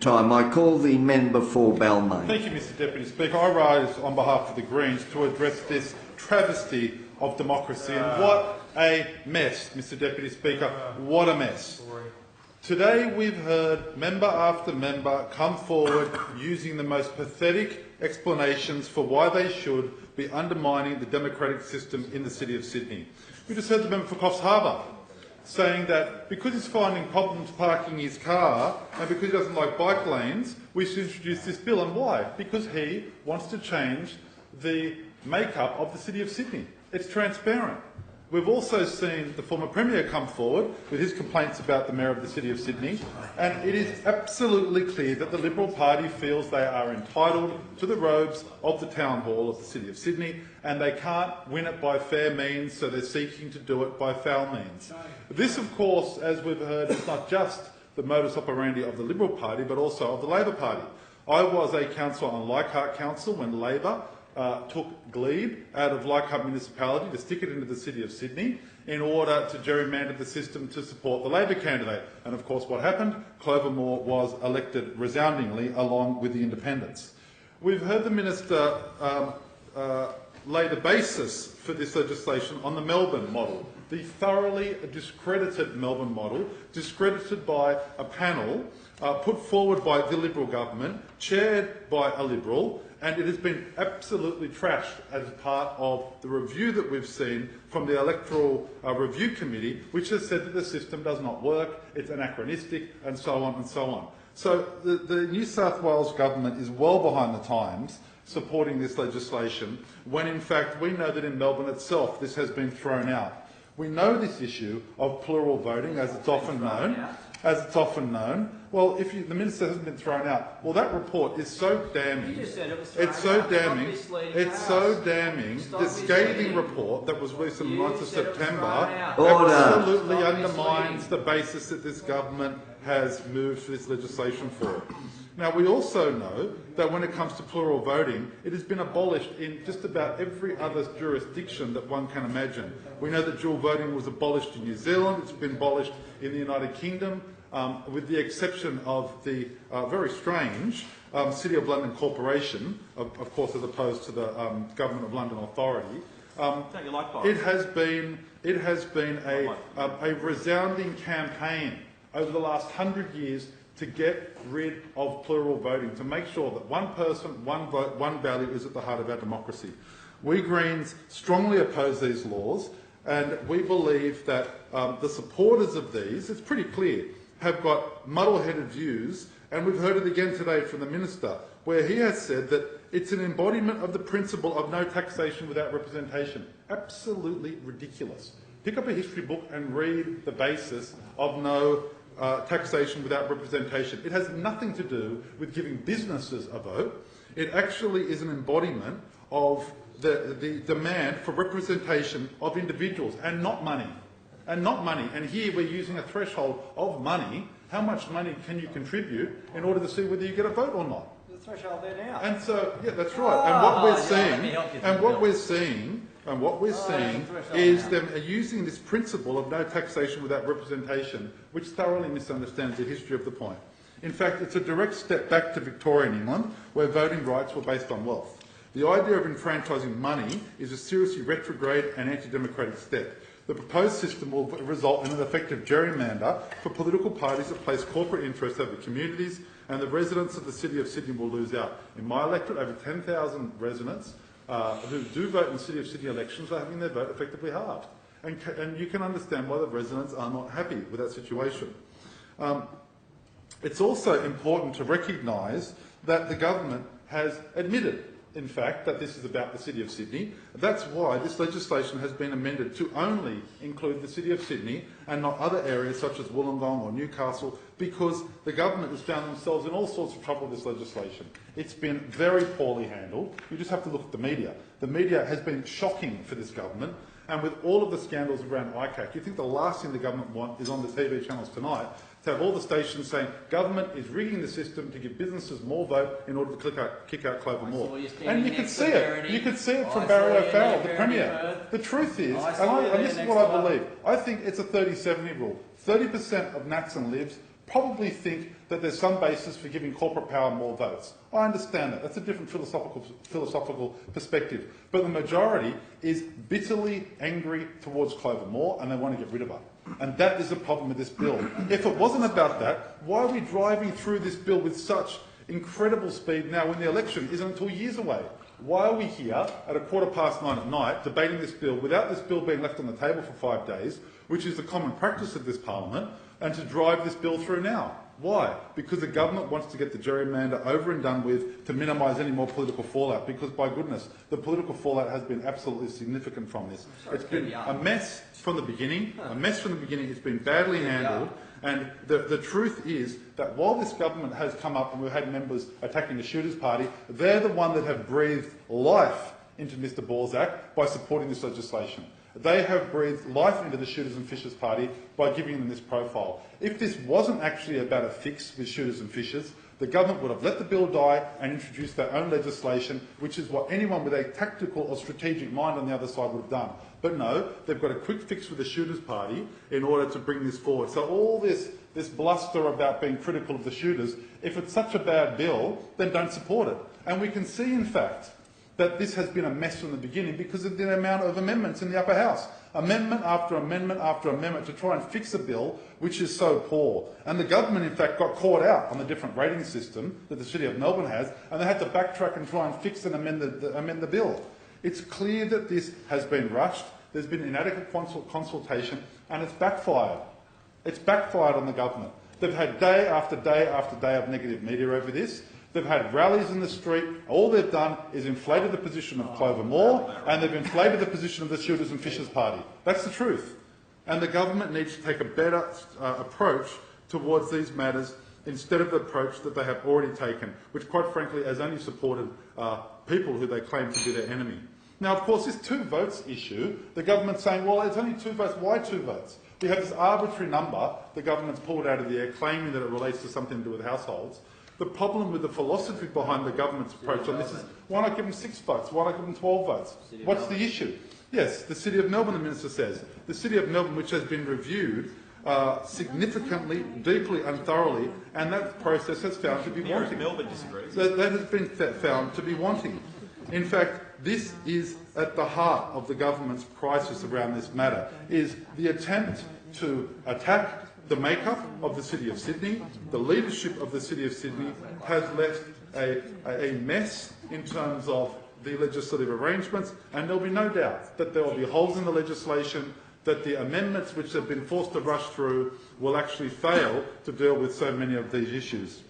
Time. I call the member for Balmain. Thank you, Mr Deputy Speaker. I rise on behalf of the Greens to address this travesty of democracy. And what a mess, Mr Deputy Speaker. What a mess. Today we've heard member after member come forward using the most pathetic explanations for why they should be undermining the democratic system in the City of Sydney. We just heard the member for Coffs Harbour saying that because he's finding problems parking his car and because he doesn't like bike lanes, we should introduce this bill. And why? Because he wants to change the makeup of the City of Sydney. It's transparent. We've also seen the former Premier come forward with his complaints about the Mayor of the City of Sydney, and it is absolutely clear that the Liberal Party feels they are entitled to the robes of the Town Hall of the City of Sydney, and they can't win it by fair means, so they're seeking to do it by foul means. This, of course, as we've heard, is not just the modus operandi of the Liberal Party, but also of the Labor Party. I was a councillor on Leichhardt Council when Labor took Glebe out of Leichhardt Municipality to stick it into the City of Sydney in order to gerrymander the system to support the Labor candidate. And of course what happened? Clover Moore was elected resoundingly along with the independents. We've heard the Minister lay the basis for this legislation on the Melbourne model, the thoroughly discredited Melbourne model, discredited by a panel put forward by the Liberal government, chaired by a Liberal, and it has been absolutely trashed as part of the review that we've seen from the Electoral Review Committee, which has said that the system does not work, it's anachronistic, and so on and so on. So the New South Wales government is well behind the times supporting this legislation, when in fact we know that in Melbourne itself this has been thrown out. We know this issue of plural voting, as it's often known. Well, if the minister hasn't been thrown out, well, that report is so damning. You just said it was it's so out. damning. It's so damning. The scathing report that was released on the 9th of September absolutely undermines the basis that this government has moved this legislation for. Now, we also know that when it comes to plural voting, it has been abolished in just about every other jurisdiction that one can imagine. We know that dual voting was abolished in New Zealand, it's been abolished in the United Kingdom, with the exception of the very strange City of London Corporation, of course as opposed to the Government of London Authority. It has been a resounding campaign over the last 100 years to get rid of plural voting, to make sure that one person, one vote, one value is at the heart of our democracy. We Greens strongly oppose these laws, and we believe that the supporters of these, it's pretty clear, have got muddle-headed views, and we've heard it again today from the Minister, where he has said that it's an embodiment of the principle of no taxation without representation. Absolutely ridiculous. Pick up a history book and read the basis of no taxation without representation. It has nothing to do with giving businesses a vote. It actually is an embodiment of the demand for representation of individuals and not money. And here we're using a threshold of money. How much money can you contribute in order to see whether you get a vote or not? The threshold there now. And so, yeah, that's right. And what we're seeing is them using this principle of no taxation without representation, which thoroughly misunderstands the history of the point. In fact, it's a direct step back to Victorian England, where voting rights were based on wealth. The idea of enfranchising money is a seriously retrograde and anti-democratic step. The proposed system will result in an effective gerrymander for political parties that place corporate interests over communities, and the residents of the City of Sydney will lose out. In my electorate, over 10,000 residents who do vote in City of Sydney elections are having their vote effectively halved. And you can understand why the residents are not happy with that situation. It's also important to recognise that the government has admitted, in fact, that this is about the City of Sydney. That's why this legislation has been amended to only include the City of Sydney and not other areas such as Wollongong or Newcastle, because the government has found themselves in all sorts of trouble with this legislation. It's been very poorly handled. You just have to look at the media. The media has been shocking for this government, and with all of the scandals around ICAC, you think the last thing the government wants is on the TV channels tonight to have all the stations saying government is rigging the system to give businesses more vote in order to kick out Clover Moore. And you could see it. You could see it from Barry O'Farrell, the Premier. The truth is, and this is what I believe, I think it's a 30-70 rule. 30% of Nats and Libs probably think that there's some basis for giving corporate power more votes. I understand that. That's a different philosophical perspective. But the majority is bitterly angry towards Clover Moore and they want to get rid of her. And that is the problem with this bill. If it wasn't about that, why are we driving through this bill with such incredible speed now when the election isn't until years away? Why are we here at 9:15 at night debating this bill without this bill being left on the table for 5 days, which is the common practice of this parliament, and to drive this bill through now? Why? Because the government wants to get the gerrymander over and done with to minimise any more political fallout, because, by goodness, the political fallout has been absolutely significant from this. It's been a mess from the beginning. It's been badly handled. And the truth is that while this government has come up and we've had members attacking the Shooters Party, they're the one that have breathed life into Mr Balzac by supporting this legislation. They have breathed life into the Shooters and Fishers Party by giving them this profile. If this wasn't actually about a fix with Shooters and Fishers, the government would have let the bill die and introduced their own legislation, which is what anyone with a tactical or strategic mind on the other side would have done. But no, they've got a quick fix with the Shooters Party in order to bring this forward. So all this bluster about being critical of the Shooters, if it's such a bad bill, then don't support it. And we can see, in fact, that this has been a mess from the beginning because of the amount of amendments in the upper house. Amendment after amendment after amendment to try and fix a bill which is so poor. And the government, in fact, got caught out on the different rating system that the City of Melbourne has, and they had to backtrack and try and fix and amend the bill. It's clear that this has been rushed, there's been inadequate consultation, and it's backfired. It's backfired on the government. They've had day after day after day of negative media over this. They've had rallies in the street. All they've done is inflated the position of Clover Moore and they've inflated the position of the Shooters and Fishers Party. That's the truth. And the government needs to take a better approach towards these matters instead of the approach that they have already taken, which quite frankly has only supported people who they claim to be their enemy. Now, of course, this 2 votes issue, the government's saying, well, it's only 2 votes. Why 2 votes? We have this arbitrary number the government's pulled out of the air, claiming that it relates to something to do with households. The problem with the philosophy behind the government's approach on this is, why not give them 6 votes? Why not give them 12 votes? What's the issue? Yes, the City of Melbourne, the Minister says. The City of Melbourne, which has been reviewed significantly, deeply and thoroughly, and that process has found to be wanting. Melbourne disagrees. So that has been found to be wanting. In fact, this is at the heart of the government's crisis around this matter, is the attempt to attack the makeup of the City of Sydney. The leadership of the City of Sydney has left a mess in terms of the legislative arrangements, and there will be no doubt that there will be holes in the legislation, that the amendments which have been forced to rush through will actually fail to deal with so many of these issues.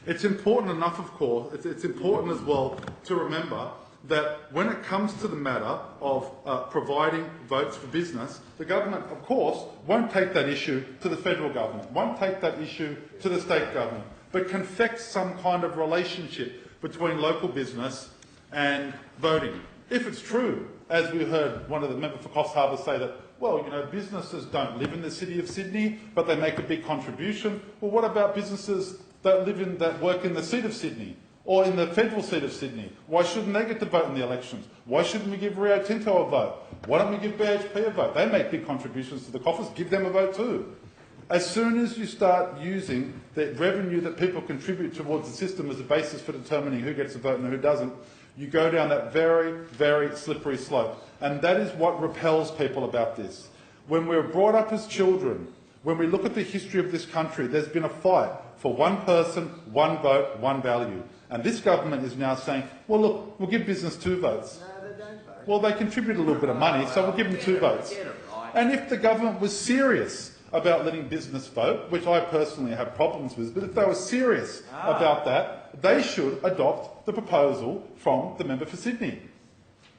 It's important enough, of course, it's important as well to remember that when it comes to the matter of providing votes for business, the government, of course, won't take that issue to the federal government, won't take that issue to the state government, but confect some kind of relationship between local business and voting. If it's true, as we heard one of the members for Coffs Harbour say that, well, you know, businesses don't live in the City of Sydney, but they make a big contribution. Well, what about businesses that work in the seat of Sydney? Or in the federal seat of Sydney? Why shouldn't they get to vote in the elections? Why shouldn't we give Rio Tinto a vote? Why don't we give BHP a vote? They make big contributions to the coffers. Give them a vote too. As soon as you start using the revenue that people contribute towards the system as a basis for determining who gets a vote and who doesn't, you go down that very, very slippery slope. And that is what repels people about this. When we're brought up as children, when we look at the history of this country, there's been a fight for one person, one vote, one value. And this government is now saying, well, look, we'll give business 2 votes. No, they don't vote. Well, they contribute a little bit of money, so we'll give them 2 votes. And if the government was serious about letting business vote, which I personally have problems with, but if they were serious about that, they should adopt the proposal from the member for Sydney.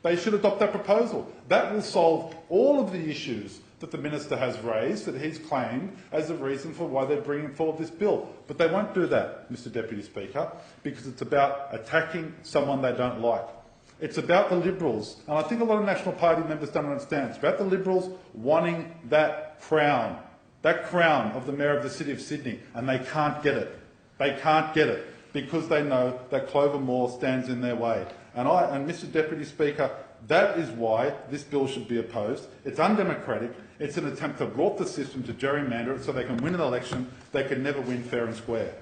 They should adopt that proposal. That will solve all of the issues that the minister has raised, that he's claimed as a reason for why they're bringing forward this bill. But they won't do that, Mr Deputy Speaker, because it's about attacking someone they don't like. It's about the Liberals, and I think a lot of National Party members don't understand. It's about the Liberals wanting that crown of the Mayor of the City of Sydney, and they can't get it. They can't get it because they know that Clover Moore stands in their way. And Mr Deputy Speaker, That is why this bill should be opposed. It's undemocratic. It's an attempt to rot the system, to gerrymander it so they can win an election they can never win fair and square.